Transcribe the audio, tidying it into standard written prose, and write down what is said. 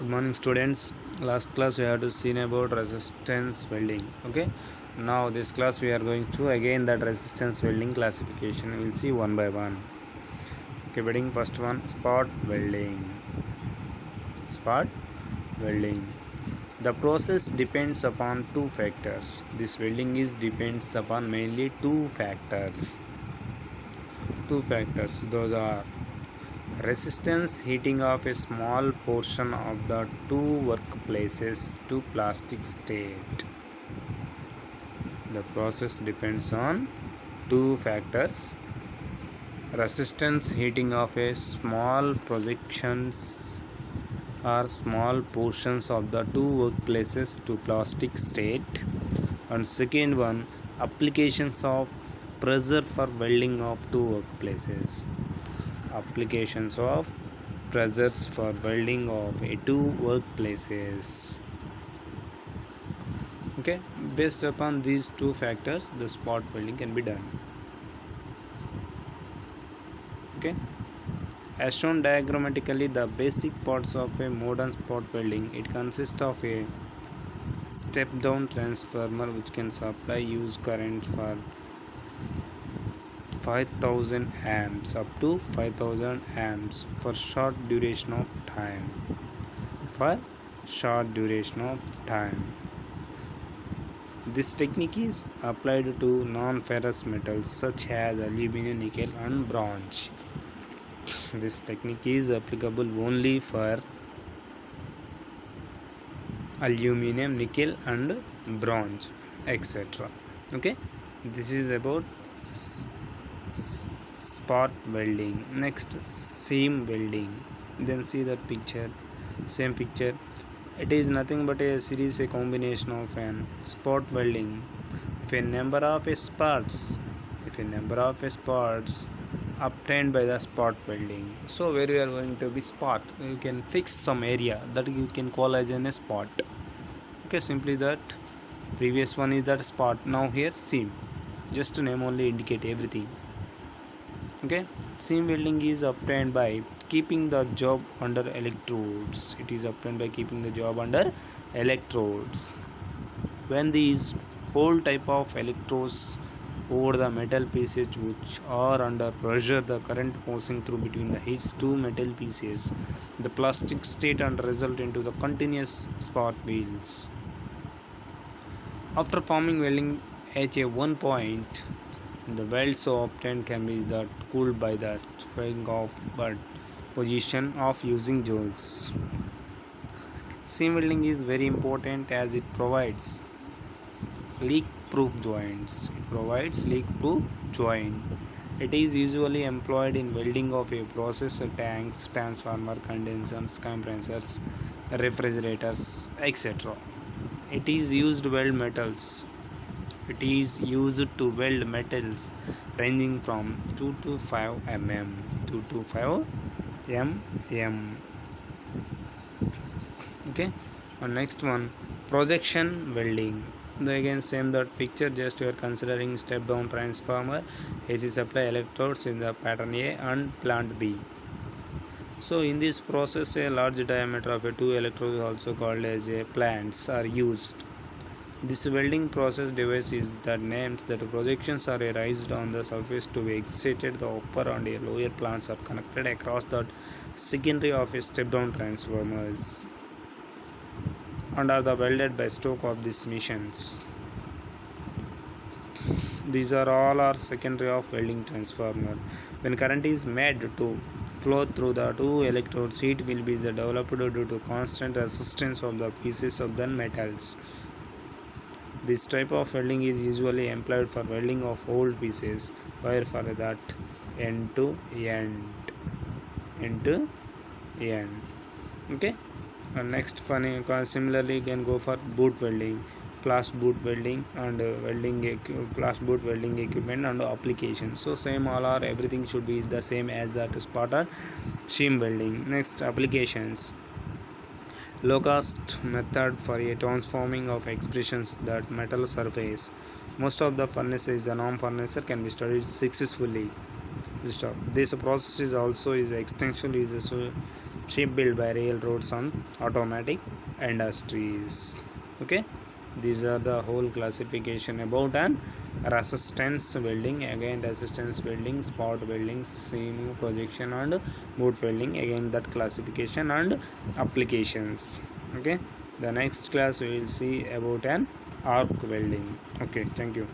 Good morning, students. Last class we have to see about resistance welding. Okay. Now this class we are going to again that resistance welding classification. We will see one by one. Okay, welding first one spot welding. Spot welding. The process depends upon two factors. This welding is depends upon mainly two factors. Two factors. Those are resistance heating of a small portion of the two workplaces to plastic state. The process depends on two factors. Resistance heating of a small projections or small portions of the two workplaces to plastic state, and second one applications of pressure for welding of two workplaces. Applications of pressures for welding of two workplaces. Okay, based upon these two factors the spot welding can be done. Okay, as shown diagrammatically, the basic parts of a modern spot welding, it consists of a step down transformer which can supply use current for 5000 amps up to 5000 amps for short duration of time. This technique is applied to non-ferrous metals such as aluminum, nickel and bronze. This technique is applicable only for aluminum, nickel and bronze, etc. Okay, this is about spot welding. Next, seam welding. Then see that picture, same picture. It is nothing but a series, a combination of an spot welding. If a number of spots obtained by the spot welding. So where you are going to be spot, you can fix some area that you can call as a spot. Okay, simply that previous one is that spot. Now here seam, just name only indicate everything. Okay, seam welding is obtained by keeping the job under electrodes. It is obtained by keeping the job under electrodes. When these whole type of electrodes over the metal pieces which are under pressure, the current passing through between the hits two metal pieces, the plastic state and result into the continuous spot welds. After forming welding at a one point, the weld so obtained can be that cooled by the swing of but position of using joules. Seam welding is very important as it provides leak-proof joints. It is usually employed in welding of a process tanks, transformer, condensers, compressors, refrigerators, etc. It is used to weld metals. Ranging from 2 to 5 mm. Okay, and next one projection welding. Again same that picture, just you are considering step down transformer, AC supply electrodes in the pattern A and plant B. So in this process a large diameter of a two electrodes also called as a plants are used. This welding process device is that names that projections are raised on the surface to be excited. The upper and lower plants are connected across the secondary of a step down transformers and are the welded by stroke of these machines. These are all are secondary of welding transformer. When current is made to flow through the two electrodes, heat will be developed due to constant resistance of the pieces of the metals. This type of welding is usually employed for welding of old pieces, wire for that end to end. Okay, and next funny similarly you can go for boot welding, flash boot welding and flash boot welding equipment and application. So same all are everything should be the same as that spot or seam welding. Next, applications. Low cost method for a transforming of expressions that metal surface. Most of the furnaces, the norm furnace can be studied successfully. This process is also is extension is ship built by railroads on automatic industries. Okay, these are the whole classification about an resistance welding. Again, resistance welding, spot welding, seam projection, and boot welding. Again, that classification and applications. Okay, the next class we will see about an arc welding. Okay, thank you.